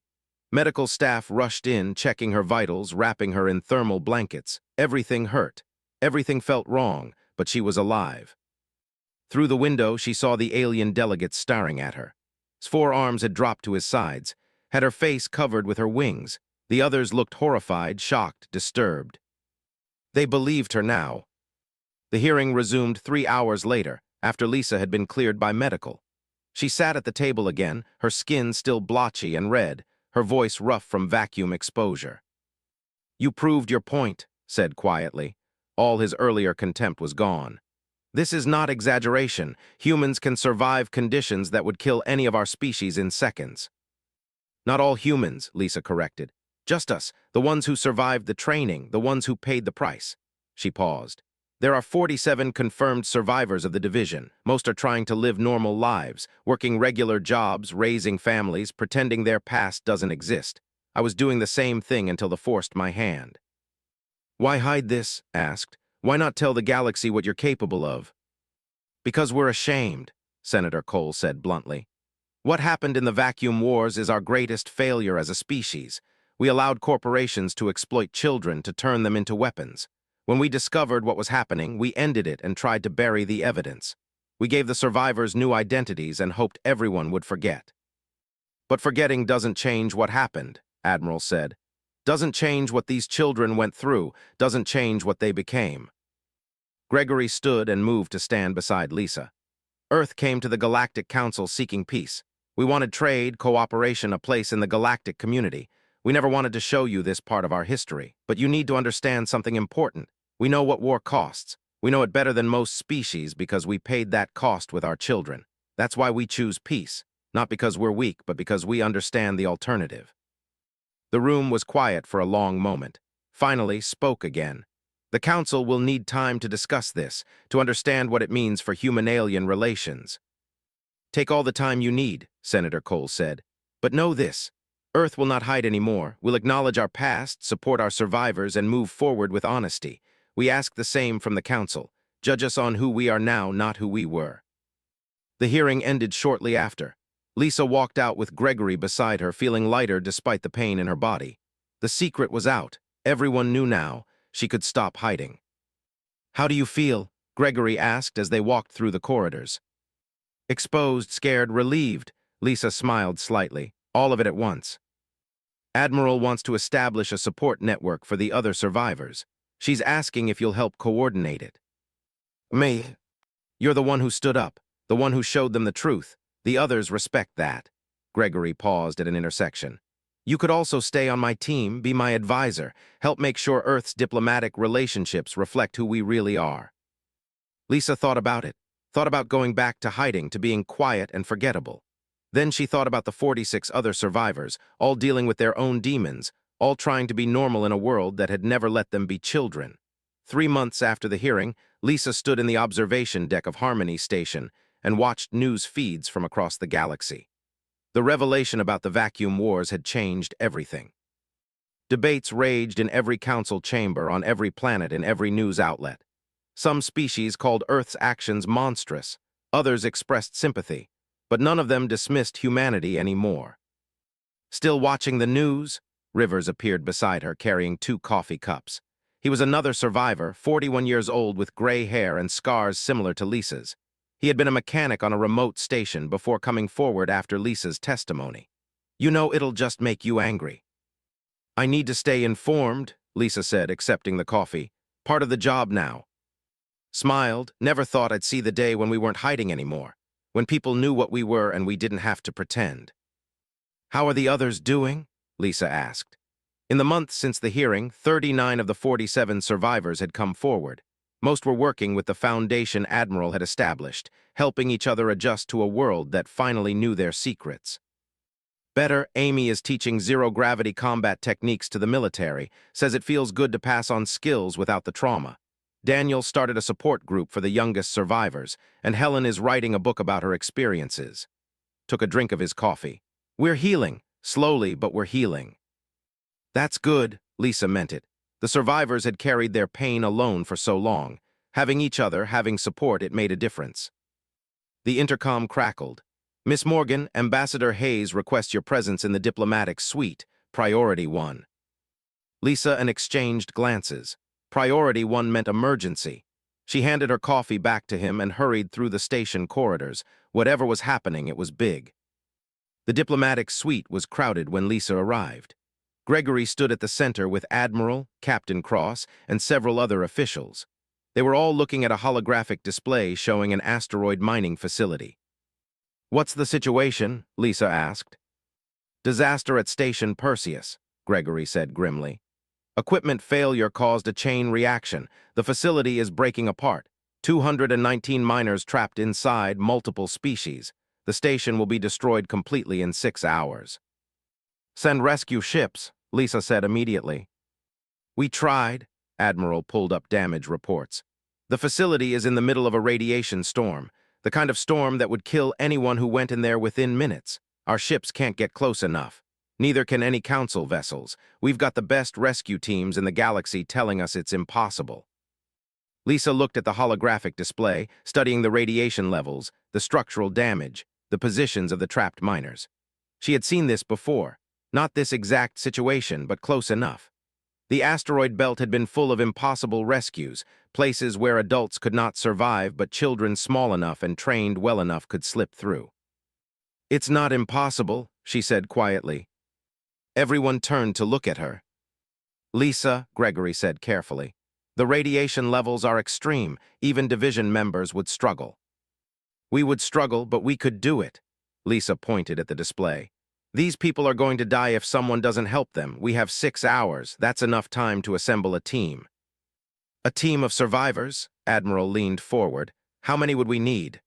Medical staff rushed in, checking her vitals, wrapping her in thermal blankets. Everything hurt. Everything felt wrong, but she was alive. Through the window, she saw the alien delegate staring at her. His forearms had dropped to his sides, had her face covered with her wings. The others looked horrified, shocked, disturbed. They believed her now. The hearing resumed 3 hours later, after Lisa had been cleared by medical. She sat at the table again, her skin still blotchy and red, her voice rough from vacuum exposure. "You proved your point," said quietly. All his earlier contempt was gone. "This is not exaggeration. Humans can survive conditions that would kill any of our species in seconds." "Not all humans," Lisa corrected. "Just us, the ones who survived the training, the ones who paid the price." She paused. "There are 47 confirmed survivors of the division. Most are trying to live normal lives, working regular jobs, raising families, pretending their past doesn't exist. I was doing the same thing until they forced my hand." "Why hide this?" asked. "Why not tell the galaxy what you're capable of?" "Because we're ashamed," Senator Cole said bluntly. "What happened in the vacuum wars is our greatest failure as a species. We allowed corporations to exploit children to turn them into weapons. When we discovered what was happening, we ended it and tried to bury the evidence. We gave the survivors new identities and hoped everyone would forget." "But forgetting doesn't change what happened," Admiral said. "Doesn't change what these children went through, doesn't change what they became." Gregory stood and moved to stand beside Lisa. "Earth came to the Galactic Council seeking peace. We wanted trade, cooperation, a place in the galactic community. We never wanted to show you this part of our history, but you need to understand something important. We know what war costs. We know it better than most species because we paid that cost with our children. That's why we choose peace, not because we're weak, but because we understand the alternative." The room was quiet for a long moment. Finally, spoke again. "The Council will need time to discuss this, to understand what it means for human-alien relations." "Take all the time you need," Senator Cole said. "But know this. Earth will not hide anymore. We'll acknowledge our past, support our survivors, and move forward with honesty. We ask the same from the Council. Judge us on who we are now, not who we were." The hearing ended shortly after. Lisa walked out with Gregory beside her, feeling lighter despite the pain in her body. The secret was out. Everyone knew now. She could stop hiding. "How do you feel?" Gregory asked as they walked through the corridors. "Exposed, scared, relieved." Lisa smiled slightly. "All of it at once." "Admiral wants to establish a support network for the other survivors. She's asking if you'll help coordinate it." "Me?" "You're the one who stood up, the one who showed them the truth. The others respect that." Gregory paused at an intersection. "You could also stay on my team, be my advisor, help make sure Earth's diplomatic relationships reflect who we really are." Lisa thought about going back to hiding, to being quiet and forgettable. Then she thought about the 46 other survivors, all dealing with their own demons, all trying to be normal in a world that had never let them be children. 3 months after the hearing, Lisa stood in the observation deck of Harmony Station and watched news feeds from across the galaxy. The revelation about the vacuum wars had changed everything. Debates raged in every council chamber, on every planet, in every news outlet. Some species called Earth's actions monstrous, others expressed sympathy, but none of them dismissed humanity anymore. "Still watching the news?" Rivers appeared beside her, carrying 2 coffee cups. He was another survivor, 41 years old, with gray hair and scars similar to Lisa's. He had been a mechanic on a remote station before coming forward after Lisa's testimony. "You know it'll just make you angry." "I need to stay informed," Lisa said, accepting the coffee. Part of the job now. Smiled, never thought I'd see the day when we weren't hiding anymore, when people knew what we were and we didn't have to pretend. How are the others doing? Lisa asked. In the month since the hearing, 39 of the 47 survivors had come forward. Most were working with the foundation Admiral had established, helping each other adjust to a world that finally knew their secrets. Better, Amy is teaching zero-gravity combat techniques to the military, says it feels good to pass on skills without the trauma. Daniel started a support group for the youngest survivors, and Helen is writing a book about her experiences. Took a drink of his coffee. We're healing, slowly, but we're healing. That's good, Lisa meant it. The survivors had carried their pain alone for so long. Having each other, having support, it made a difference. The intercom crackled. Miss Morgan, Ambassador Hayes requests your presence in the diplomatic suite, Priority 1. Lisa and exchanged glances. Priority 1 meant emergency. She handed her coffee back to him and hurried through the station corridors. Whatever was happening, it was big. The diplomatic suite was crowded when Lisa arrived. Gregory stood at the center with Admiral, Captain Cross, and several other officials. They were all looking at a holographic display showing an asteroid mining facility. What's the situation? Lisa asked. Disaster at Station Perseus, Gregory said grimly. Equipment failure caused a chain reaction. The facility is breaking apart. 219 miners trapped inside, multiple species. The station will be destroyed completely in 6 hours. Send rescue ships, Lisa said immediately. We tried, Admiral pulled up damage reports. The facility is in the middle of a radiation storm, the kind of storm that would kill anyone who went in there within minutes. Our ships can't get close enough. Neither can any council vessels. We've got the best rescue teams in the galaxy telling us it's impossible. Lisa looked at the holographic display, studying the radiation levels, the structural damage, the positions of the trapped miners. She had seen this before. Not this exact situation, but close enough. The asteroid belt had been full of impossible rescues, places where adults could not survive but children small enough and trained well enough could slip through. It's not impossible, she said quietly. Everyone turned to look at her. Lisa, Gregory said carefully, the radiation levels are extreme. Even division members would struggle. We would struggle, but we could do it. Lisa pointed at the display. These people are going to die if someone doesn't help them. We have 6 hours. That's enough time to assemble a team. A team of survivors? Admiral leaned forward. How many would we need?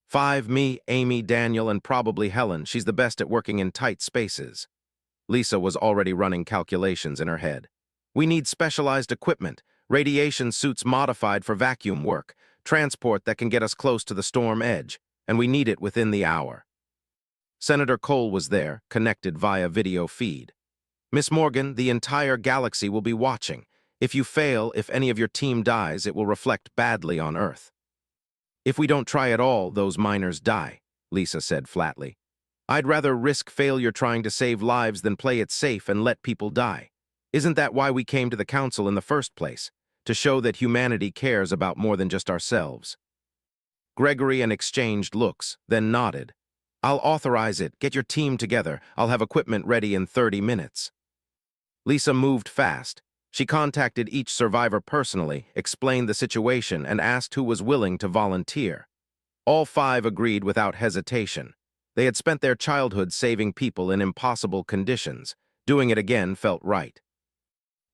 5, me, Amy, Daniel, and probably Helen. She's the best at working in tight spaces. Lisa was already running calculations in her head. We need specialized equipment, radiation suits modified for vacuum work, transport that can get us close to the storm edge, and we need it within the hour. Senator Cole was there, connected via video feed. Miss Morgan, the entire galaxy will be watching. If you fail, if any of your team dies, it will reflect badly on Earth. If we don't try at all, those miners die, Lisa said flatly. I'd rather risk failure trying to save lives than play it safe and let people die. Isn't that why we came to the Council in the first place? To show that humanity cares about more than just ourselves. Gregory and exchanged looks, then nodded. I'll authorize it. Get your team together. I'll have equipment ready in 30 minutes. Lisa moved fast. She contacted each survivor personally, explained the situation, and asked who was willing to volunteer. All 5 agreed without hesitation. They had spent their childhood saving people in impossible conditions. Doing it again felt right.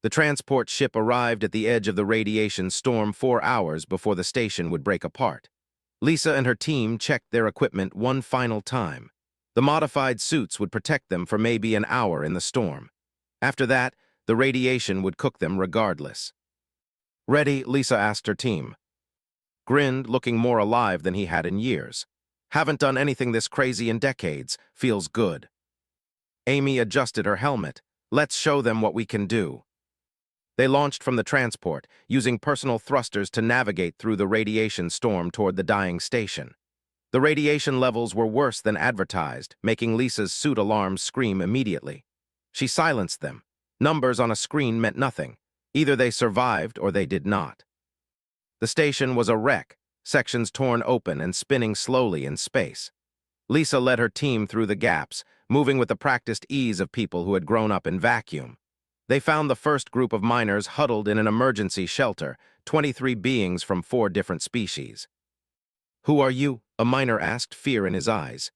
The transport ship arrived at the edge of the radiation storm 4 hours before the station would break apart. Lisa and her team checked their equipment one final time. The modified suits would protect them for maybe an hour in the storm. After that, the radiation would cook them regardless. Ready? Lisa asked her team. Grinned, looking more alive than he had in years. Haven't done anything this crazy in decades. Feels good. Amy adjusted her helmet. Let's show them what we can do. They launched from the transport, using personal thrusters to navigate through the radiation storm toward the dying station. The radiation levels were worse than advertised, making Lisa's suit alarms scream immediately. She silenced them. Numbers on a screen meant nothing. Either they survived or they did not. The station was a wreck, sections torn open and spinning slowly in space. Lisa led her team through the gaps, moving with the practiced ease of people who had grown up in vacuum. They found the first group of miners huddled in an emergency shelter, 23 beings from 4 different species. "Who are you?" a miner asked, fear in his eyes.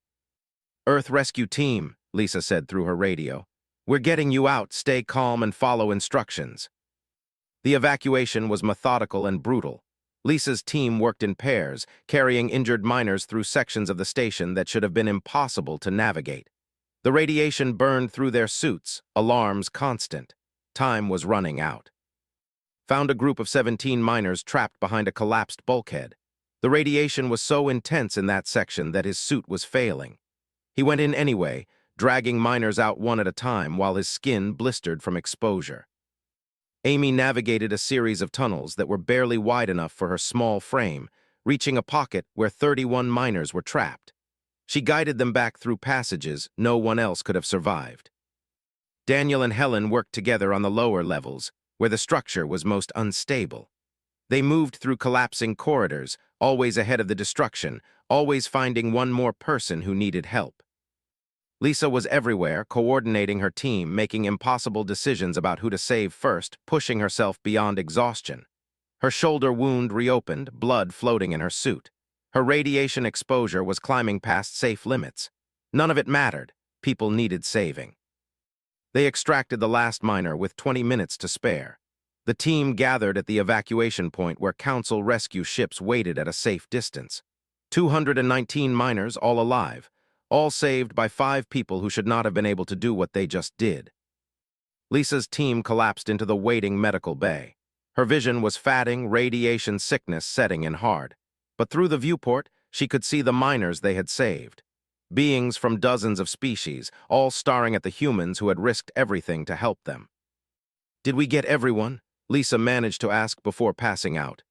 "Earth Rescue Team," Lisa said through her radio. "We're getting you out. Stay calm and follow instructions." The evacuation was methodical and brutal. Lisa's team worked in pairs, carrying injured miners through sections of the station that should have been impossible to navigate. The radiation burned through their suits, alarms constant. Time was running out. Found a group of 17 miners trapped behind a collapsed bulkhead. The radiation was so intense in that section that his suit was failing. He went in anyway, dragging miners out one at a time while his skin blistered from exposure. Amy navigated a series of tunnels that were barely wide enough for her small frame, reaching a pocket where 31 miners were trapped. She guided them back through passages no one else could have survived. Daniel and Helen worked together on the lower levels, where the structure was most unstable. They moved through collapsing corridors, always ahead of the destruction, always finding one more person who needed help. Lisa was everywhere, coordinating her team, making impossible decisions about who to save first, pushing herself beyond exhaustion. Her shoulder wound reopened, blood floating in her suit. Her radiation exposure was climbing past safe limits. None of it mattered. People needed saving. They extracted the last miner with 20 minutes to spare. The team gathered at the evacuation point where Council rescue ships waited at a safe distance. 219 miners, all alive, all saved by 5 people who should not have been able to do what they just did. Lisa's team collapsed into the waiting medical bay. Her vision was fatting, radiation sickness setting in hard. But through the viewport, she could see the miners they had saved. Beings from dozens of species, all staring at the humans who had risked everything to help them. "Did we get everyone?" Lisa managed to ask before passing out.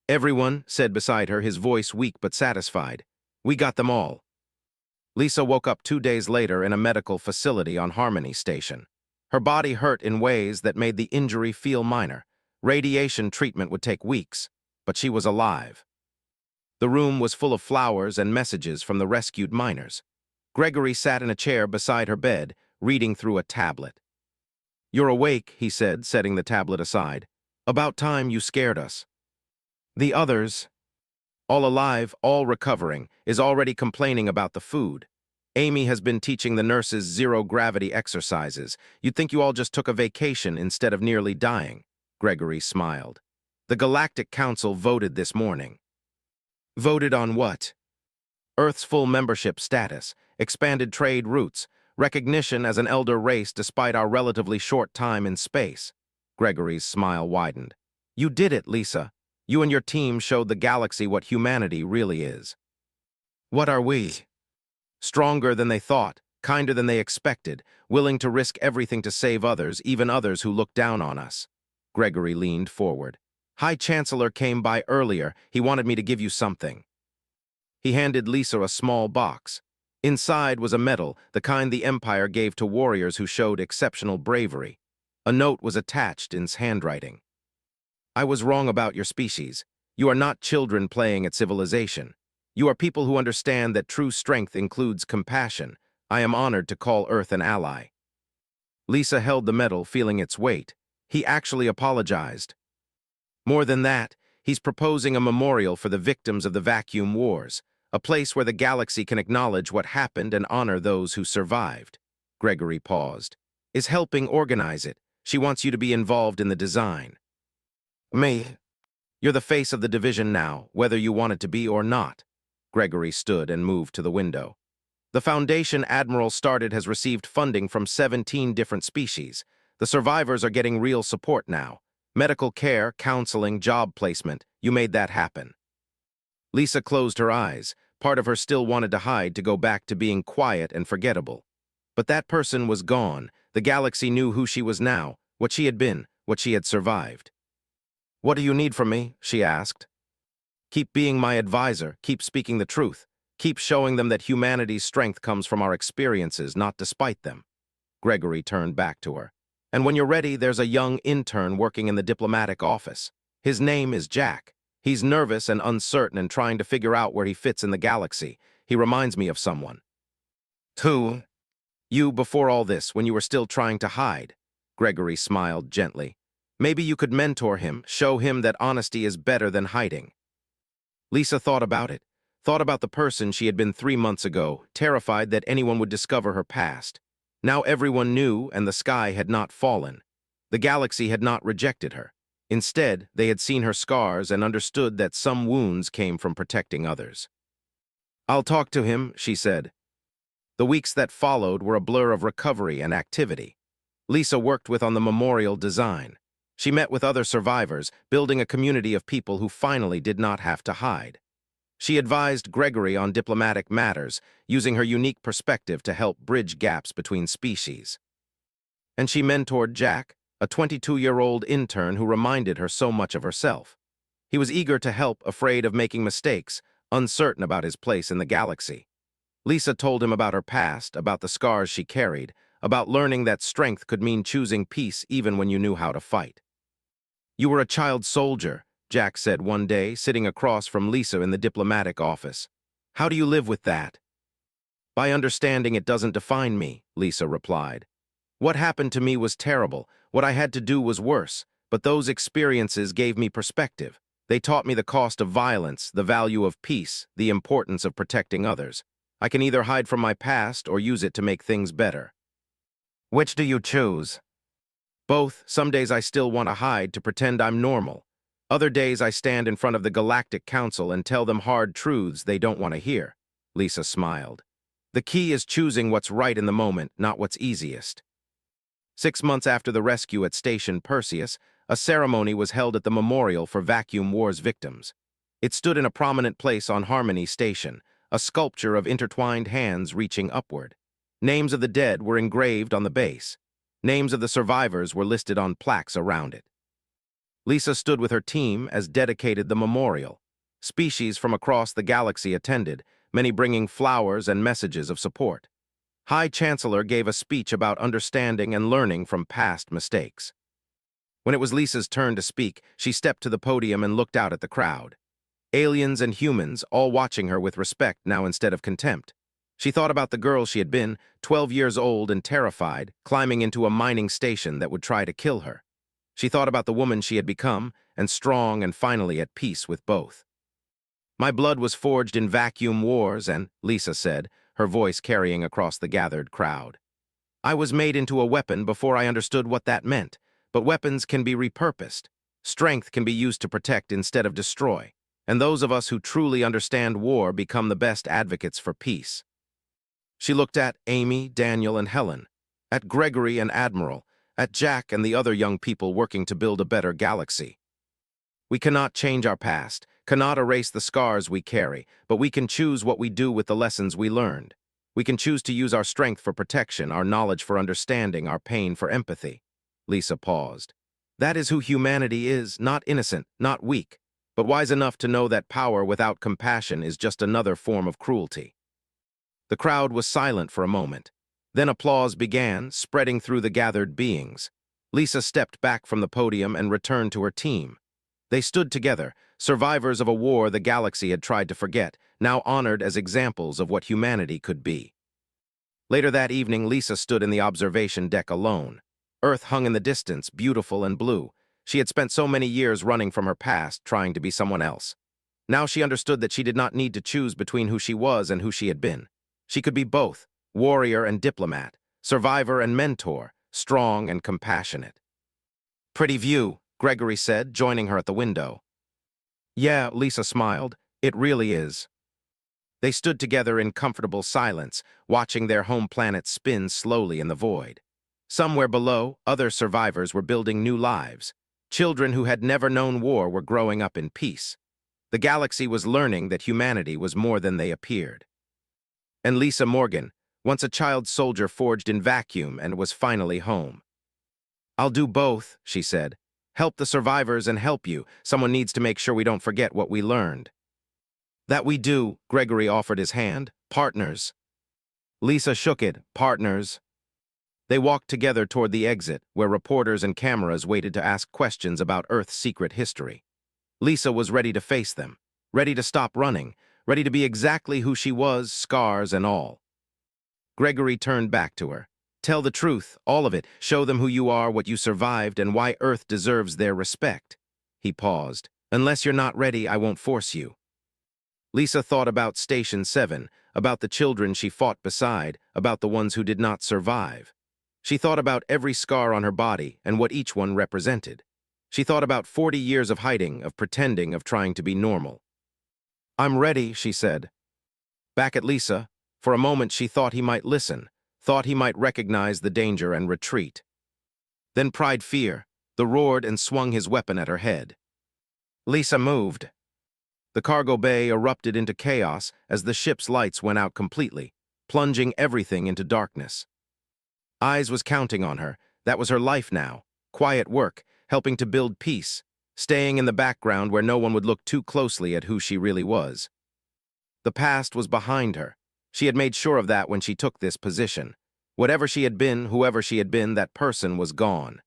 "Everyone," said beside her, his voice weak but satisfied. "We got them all." Lisa woke up 2 days later in a medical facility on Harmony Station. Her body hurt in ways that made the injury feel minor. Radiation treatment would take weeks, but she was alive. The room was full of flowers and messages from the rescued miners. Gregory sat in a chair beside her bed, reading through a tablet. "You're awake," he said, setting the tablet aside. "About time you scared us." "The others, all alive, all recovering, is already complaining about the food. Amy has been teaching the nurses zero-gravity exercises. You'd think you all just took a vacation instead of nearly dying." Gregory smiled. "The Galactic Council voted this morning." "Voted on what?" "Earth's full membership status, expanded trade routes, recognition as an elder race despite our relatively short time in space." Gregory's smile widened. "You did it, Lisa. You and your team showed the galaxy what humanity really is." "What are we?" "Stronger than they thought, kinder than they expected, willing to risk everything to save others, even others who look down on us." Gregory leaned forward. "High Chancellor came by earlier. He wanted me to give you something." He handed Lisa a small box. Inside was a medal, the kind the Empire gave to warriors who showed exceptional bravery. A note was attached in handwriting. "I was wrong about your species. You are not children playing at civilization. You are people who understand that true strength includes compassion. I am honored to call Earth an ally." Lisa held the medal, feeling its weight. He actually apologized. More than that, he's proposing a memorial for the victims of the vacuum wars, a place where the galaxy can acknowledge what happened and honor those who survived. Gregory paused. "Is helping organize it. She wants you to be involved in the design." "Me?" "You're the face of the division now, whether you want it to be or not." Gregory stood and moved to the window. "The Foundation Admiral started has received funding from 17 different species. The survivors are getting real support now. Medical care, counseling, job placement. You made that happen." Lisa closed her eyes. Part of her still wanted to hide, to go back to being quiet and forgettable. But that person was gone. The galaxy knew who she was now, what she had been, what she had survived. "What do you need from me?" she asked. "Keep being my advisor, keep speaking the truth, keep showing them that humanity's strength comes from our experiences, not despite them." Gregory turned back to her. "And when you're ready, there's a young intern working in the diplomatic office. His name is Jack. He's nervous and uncertain and trying to figure out where he fits in the galaxy. He reminds me of someone." "Who?" "You before all this, when you were still trying to hide." Gregory smiled gently. Maybe you could mentor him, show him that honesty is better than hiding. Lisa thought about it, thought about the person she had been 3 months ago, terrified that anyone would discover her past. Now everyone knew, and the sky had not fallen. The galaxy had not rejected her. Instead, they had seen her scars and understood that some wounds came from protecting others. "I'll talk to him," she said. The weeks that followed were a blur of recovery and activity. Lisa worked on the memorial design. She met with other survivors, building a community of people who finally did not have to hide. She advised Gregory on diplomatic matters, using her unique perspective to help bridge gaps between species. And she mentored Jack, a 22-year-old intern who reminded her so much of herself. He was eager to help, afraid of making mistakes, uncertain about his place in the galaxy. Lisa told him about her past, about the scars she carried, about learning that strength could mean choosing peace even when you knew how to fight. "You were a child soldier," Jack said one day, sitting across from Lisa in the diplomatic office. "How do you live with that?" "By understanding it doesn't define me," Lisa replied. "What happened to me was terrible. What I had to do was worse. But those experiences gave me perspective. They taught me the cost of violence, the value of peace, the importance of protecting others. I can either hide from my past or use it to make things better." "Which do you choose?" "Both. Some days I still want to hide to pretend I'm normal. Other days I stand in front of the Galactic Council and tell them hard truths they don't want to hear." Lisa smiled. "The key is choosing what's right in the moment, not what's easiest." 6 months after the rescue at Station Perseus, a ceremony was held at the memorial for Vacuum War's victims. It stood in a prominent place on Harmony Station, a sculpture of intertwined hands reaching upward. Names of the dead were engraved on the base. Names of the survivors were listed on plaques around it. Lisa stood with her team as dedicated the memorial. Species from across the galaxy attended, many bringing flowers and messages of support. High Chancellor gave a speech about understanding and learning from past mistakes. When it was Lisa's turn to speak, she stepped to the podium and looked out at the crowd. Aliens and humans, all watching her with respect now instead of contempt. She thought about the girl she had been, 12 years old and terrified, climbing into a mining station that would try to kill her. She thought about the woman she had become, and strong and finally at peace with both. "My blood was forged in vacuum wars and," Lisa said, her voice carrying across the gathered crowd. "I was made into a weapon before I understood what that meant, but weapons can be repurposed. Strength can be used to protect instead of destroy, and those of us who truly understand war become the best advocates for peace." She looked at Amy, Daniel, and Helen, at Gregory and Admiral, at Jack and the other young people working to build a better galaxy. "We cannot change our past, cannot erase the scars we carry, but we can choose what we do with the lessons we learned. We can choose to use our strength for protection, our knowledge for understanding, our pain for empathy." Lisa paused. "That is who humanity is, not innocent, not weak, but wise enough to know that power without compassion is just another form of cruelty." The crowd was silent for a moment. Then applause began, spreading through the gathered beings. Lisa stepped back from the podium and returned to her team. They stood together, survivors of a war the galaxy had tried to forget, now honored as examples of what humanity could be. Later that evening, Lisa stood in the observation deck alone. Earth hung in the distance, beautiful and blue. She had spent so many years running from her past, trying to be someone else. Now she understood that she did not need to choose between who she was and who she had been. She could be both, warrior and diplomat, survivor and mentor, strong and compassionate. "Pretty view," Gregory said, joining her at the window. "Yeah," Lisa smiled, "it really is." They stood together in comfortable silence, watching their home planet spin slowly in the void. Somewhere below, other survivors were building new lives. Children who had never known war were growing up in peace. The galaxy was learning that humanity was more than they appeared. And Lisa Morgan, once a child soldier forged in vacuum and was finally home. "I'll do both," she said. "Help the survivors and help you. Someone needs to make sure we don't forget what we learned." "That we do," Gregory offered his hand. "Partners." Lisa shook it. "Partners." They walked together toward the exit, where reporters and cameras waited to ask questions about Earth's secret history. Lisa was ready to face them, ready to stop running, ready to be exactly who she was, scars and all. Gregory turned back to her. Tell the truth, all of it. Show them who you are, what you survived, and why Earth deserves their respect. He paused. Unless you're not ready, I won't force you. Lisa thought about Station 7, about the children she fought beside, about the ones who did not survive. She thought about every scar on her body and what each one represented. She thought about 40 years of hiding, of pretending, of trying to be normal. I'm ready, she said. Back at Lisa, for a moment she thought he might listen, thought he might recognize the danger and retreat. Then pried fear, the roared and swung his weapon at her head. Lisa moved. The cargo bay erupted into chaos as the ship's lights went out completely, plunging everything into darkness. Eyes was counting on her. That was her life now. Quiet work, helping to build peace, staying in the background where no one would look too closely at who she really was. The past was behind her. She had made sure of that when she took this position. Whatever she had been, whoever she had been, that person was gone.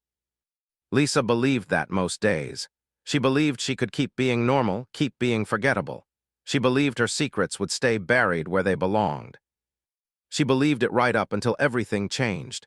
Lisa believed that most days. She believed she could keep being normal, keep being forgettable. She believed her secrets would stay buried where they belonged. She believed it right up until everything changed.